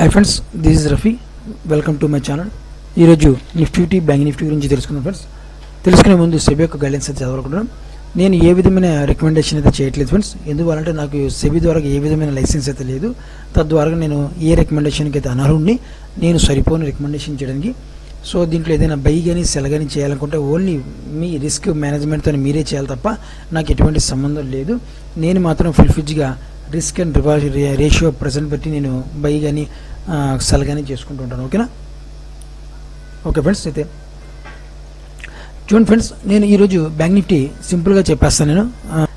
Hi friends, this is Rafi. Welcome to my channel. ఈరోజు Nifty bank Nifty గురించి తెలుసుకుందాం friends. తెలుసుకునే ముందు సెబీ యొక్క గైడెన్స్ అయితే చదవాలనుకుంటున్నాను. నేను ఏ విధమైన రికమెండేషన్ అయితే చేయట్లేదు ఫ్రెండ్స్. ఎందువల్లంటే నాకు సెబీ ద్వారా ఏ విధమైన లైసెన్స్ అయితే లేదు. తద్వారా నేను ఏ రికమెండేషన్కి అయితే అనర్హుడిని. నేను సరిపోని రికమెండేషన్ చేయడానికి. సో దీంట్లో ఏదైనా బై కానీ సెల్ కానీ చేయాలనుకుంటే ఓన్లీ మీ రిస్క్ మేనేజ్మెంట్తో మీరే చేయాలి తప్ప నాకు ఎటువంటి సంబంధం లేదు. నేను మాత్రం ఫుల్ఫిజ్గా risk and reward ratio present బట్టి నేను బై కానీ సెల్ కానీ చేసుకుంటూ ఉంటాను. ఓకేనా? ఓకే ఫ్రెండ్స్, అయితే చూడండి ఫ్రెండ్స్, నేను ఈరోజు బ్యాంక్ నిఫ్టీ సింపుల్గా చెప్పేస్తాను. నేను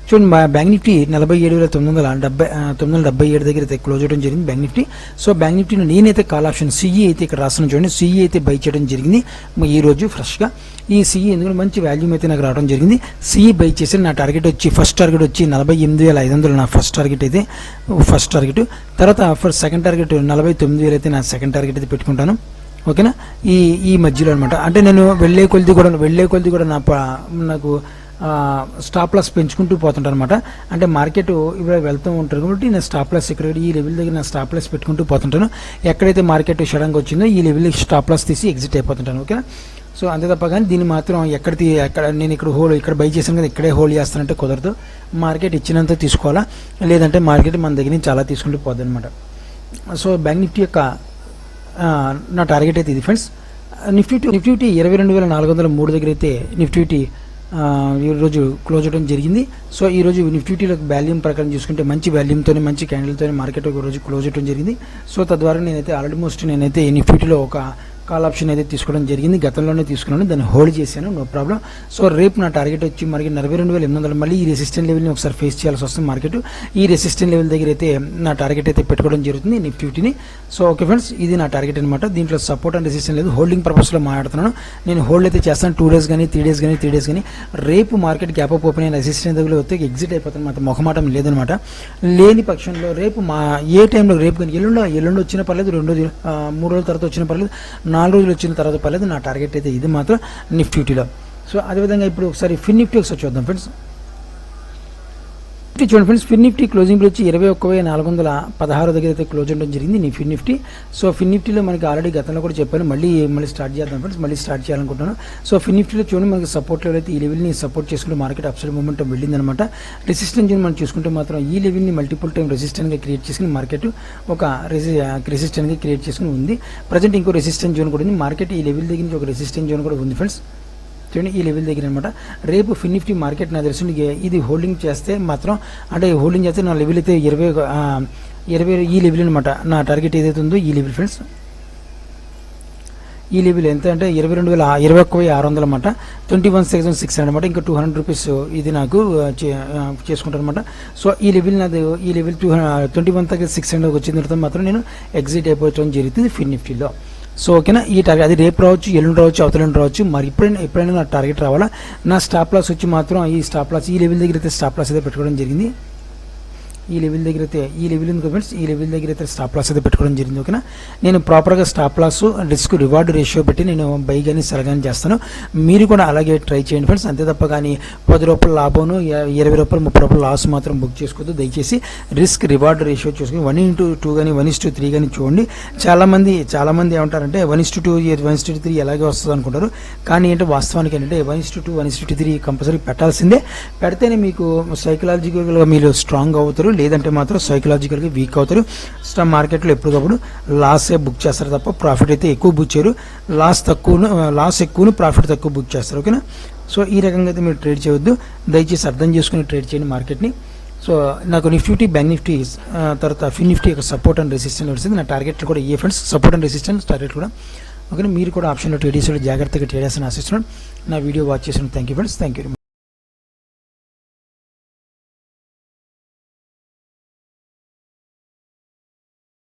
చూడండి, బ్యాంక్ నిఫ్టీ 47,977 దగ్గర అయితే క్లోజ్ చేయడం జరిగింది బ్యాంక్ నిఫ్టీ. సో బ్యాంక్ నిఫ్టీలో నేనైతే కాల్ ఆప్షన్ సిఈ అయితే ఇక్కడ రాస్తున్నాను. చూడండి, సిఈ అయితే బై చేయడం జరిగింది ఈరోజు ఫ్రెష్గా. ఈ సిఈ ఎందుకంటే మంచి వాల్యూమ్ అయితే నాకు రావడం జరిగింది. సిఈ బై చేసి నా టార్గెట్ వచ్చి ఫస్ట్ టార్గెట్ వచ్చి 48,500 నా ఫస్ట్ టార్గెట్ అయితే ఫస్ట్ టార్గెట్. తర్వాత సెకండ్ టార్గెట్ 49,000 అయితే నా సెకండ్ టార్గెట్ అయితే పెట్టుకుంటాను. ఓకేనా? ఈ మధ్యలో అనమాట. అంటే నేను వెళ్ళే కొద్ది కూడా నాకు స్టాప్ లాస్ పెంచుకుంటూ పోతుంటాను అనమాట. అంటే మార్కెట్ ఇప్పుడు వెళ్తూ ఉంటారు కాబట్టి నేను స్టాప్ లాస్ ఇక్కడ ఈ లెవెల్ దగ్గర నా స్టాప్ లాస్ పెట్టుకుంటూ పోతుంటాను. ఎక్కడైతే మార్కెట్ సడన్గా వచ్చిందో ఈ లెవెల్ స్టాప్ లాస్ తీసి ఎగ్జిట్ అయిపోతుంటాను. ఓకేనా? సో అంతే తప్ప కానీ దీన్ని మాత్రం ఎక్కడ నేను ఇక్కడ బై చేశాను కదా, ఇక్కడే హోల్డ్ చేస్తానంటే కుదరదు. మార్కెట్ ఇచ్చినంత తీసుకోవాలా, లేదంటే మార్కెట్ మన దగ్గర నుంచి చాలా తీసుకుంటూ పోద్ది అనమాట. సో బ్యాంక్ నిఫ్టీ యొక్క నా టార్గెట్ అయితే ఇది ఫ్రెండ్స్. నిఫ్టీ 22,403 దగ్గర అయితే నిఫ్టీ ఈరోజు క్లోజ్ అవడం జరిగింది. సో ఈరోజు నిఫ్టీలో వాల్యూమ్ ప్రకారం చూసుకుంటే మంచి వాల్యూమ్తో మంచి క్యాండిల్తో మార్కెట్ ఒక రోజు క్లోజ్ అవడం జరిగింది. సో తద్వారా నేనైతే ఆల్మోస్ట్ నిఫ్టీలో ఒక కాల్ ఆప్షన్ అయితే తీసుకోవడం జరిగింది. గతంలోనే తీసుకున్నాను, దాన్ని హోల్డ్ చేశాను, నో ప్రాబ్లం. సో రేపు నా టార్గెట్ వచ్చి మనకి 42,800. మళ్ళీ ఈ రెసిస్టెంట్ లెవెల్ని ఒకసారి ఫేస్ చేయాల్సి వస్తుంది మార్కెట్. ఈ రెసిస్టెంట్ లెవెల్ దగ్గర అయితే నా టార్గెట్ అయితే పెట్టుకోవడం జరుగుతుంది నిఫ్టీని. సో ఓకే ఫ్రెండ్స్, ఇది నా టార్గెట్ అనమాట. దీంట్లో సపోర్ట్ అండ్ రెసిస్టెంట్ లేదు, హోల్డింగ్ పర్పస్లో మాట్లాడుతున్నాను. నేను హోల్డ్ అయితే చేస్తాను 2 days కానీ 3 days కానీ. రేపు మార్కెట్ గ్యాప్ అప్ ఓపెన్ అయిన రెసిస్టెంట్ దగ్గర వస్తే ఎగ్జిట్ అయిపోతాను మాట, మొహమాటం లేదనమాట. లేని పక్షంలో రేపు ఏ టైంలో రేపు కానీ ఎల్లుండి వచ్చిన పర్లేదు, 2 రోజులు 3 రోజుల తర్వాత వచ్చిన పర్లేదు, 4 రోజులు వచ్చిన తర్వాత పర్లేదు. నా టార్గెట్ అయితే ఇది మాత్రం నిఫ్టీలో. సో అదేవిధంగా ఇప్పుడు ఒకసారి ఫిన్ నిఫ్టీ ఒకసారి చూద్దాం ఫ్రెండ్స్. చూడండి ఫ్రెండ్స్, ఫిన్ నిఫ్టీ క్లోజింగ్ వచ్చి 21,416 దగ్గర అయితే క్లోజ్ ఉండడం జరిగింది ఫిన్ నిఫ్టీ. సో ఫిన్ నిఫ్టీలో మనకి ఆల్రెడీ గతంలో కూడా చెప్పాను, మళ్ళీ స్టార్ట్ చేద్దాం ఫ్రెండ్స్. మళ్ళీ స్టార్ట్ చేయాలనుకుంటున్నాను. సో ఫిన్ నిఫ్టీలో చూడండి, మనకి సపోర్ట్ లెవెల్ అయితే ఈ లెవెల్ని సపోర్ట్ చేసుకుంటే మార్కెట్ అప్సైడ్ మూమెంట్ వెళ్ళిందనమాట. రెసిస్టెన్స్ మనం చూసుకుంటే మాత్రం ఈ లెవెల్ని మల్టిపుల్ టైం రెసిస్టెంట్గా క్రియేట్ చేసుకుని మార్కెట్ ఒక రెసిస్టెంట్గా క్రియేట్ చేసుకుని ఉంది. ప్రజెంట్ ఇంకో రెసిస్టెన్స్ జోన్ కూడా ఉంది. మార్కెట్ ఈ లెవెల్ దగ్గర నుంచి ఒక రెసిస్టెన్స్ జోన్ కూడా ఉంది ఫ్రెండ్స్. చూడండి, ఈ లెవెల్ దగ్గర అనమాట. రేపు ఫిన్ నిఫ్టీ మార్కెట్ నాకు తెలుసు ఇది హోల్డింగ్ చేస్తే మాత్రం, అంటే హోల్డింగ్ చేస్తే నా లెవెల్ అయితే 20 ఈ లెవెల్ అనమాట. నా టార్గెట్ ఏదైతే ఉందో ఈ లెవెల్ ఫ్రెండ్స్. ఈ లెవెల్ ఎంత అంటే 21,600 అనమాట. 21,600 అనమాట. ఇంకా 200 రూపీస్ ఇది నాకు చేసుకుంటాను అనమాట. సో ఈ లెవెల్ 21,600 వచ్చిన తర్వాత మాత్రం నేను ఎగ్జిట్ అయిపోవడం జరుగుతుంది ఫిన్ నిఫ్టీలో. సో ఓకేనా? ఈ టార్గెట్ అది రేపు రావచ్చు, ఎల్లుండి రావచ్చు, అవతలండి రావచ్చు. మరి ఎప్పుడైనా నా టార్గెట్ రావాలా. నా స్టాప్ లాస్ వచ్చి మాత్రం ఈ స్టాప్ లాస్ ఈ లెవెల్ దగ్గర అయితే స్టాప్ లాస్ అయితే పెట్టుకోవడం జరిగింది. ఈ లెవెల్ దగ్గర అయితే ఈ లెవెల్ ఉంది ఫ్రెండ్స్. ఈ లెవెల్ దగ్గర అయితే స్టాప్ లాస్ అయితే పెట్టుకోవడం జరిగింది. ఓకేనా? నేను ప్రాపర్గా stop loss risk reward ratio పెట్టి నేను బై కానీ సెల్ కానీ చేస్తాను. మీరు కూడా అలాగే ట్రై చేయండి ఫ్రెండ్స్. అంతే తప్ప కానీ 10 రూపాయల లాభం 20 రూపాయలు 30 రూపాయల లాస్ మాత్రం బుక్ చేసుకోవద్దు దయచేసి. రిస్క్ రివార్డ్ రేషియో చూసుకుని 1:2 కానీ 1:3 కానీ చూడండి. చాలామంది ఏమంటారంటే 1:2 1:3 ఎలాగే వస్తుంది అనుకుంటారు. కానీ ఏంటంటే వాస్తవానికి ఏంటంటే 1:2 1:3 కంపల్సరీ పెట్టాల్సిందే. పెడితేనే మీకు సైకలాజికల్గా మీరు స్ట్రాంగ్ అవుతారు, లేదంటే మాత్రం సైకలాజికల్గా వీక్ అవుతారు. స్టాక్ మార్కెట్లో ఎప్పటికప్పుడు లాసే బుక్ చేస్తారు తప్ప ప్రాఫిట్ అయితే ఎక్కువ బుక్ చేయరు. లాస్ ఎక్కువను ప్రాఫిట్ తక్కువ బుక్ చేస్తారు. ఓకేనా? సో ఈ రకంగా అయితే మీరు ట్రేడ్ చేయవద్దు, దయచేసి అర్థం చేసుకుని ట్రేడ్ చేయండి మార్కెట్ని. సో నాకు నిఫ్టీ బ్యాంక్ నిఫ్టీ తర్వాత ఫిన్ నిఫ్టీ యొక్క సపోర్ట్ అండ్ రెసిస్టెన్స్ వచ్చింది. నా టార్గెట్లు కూడా ఏ friends, support and resistance target కూడా. ఓకే, మీరు కూడా ఆప్షన్లో ట్రేడ్ చేసి జాగ్రత్తగా ట్రేడ్ చేసిన ఆశిస్తున్నాను. నా వీడియో వాచ్ చేసిన thank you friends. Thank you.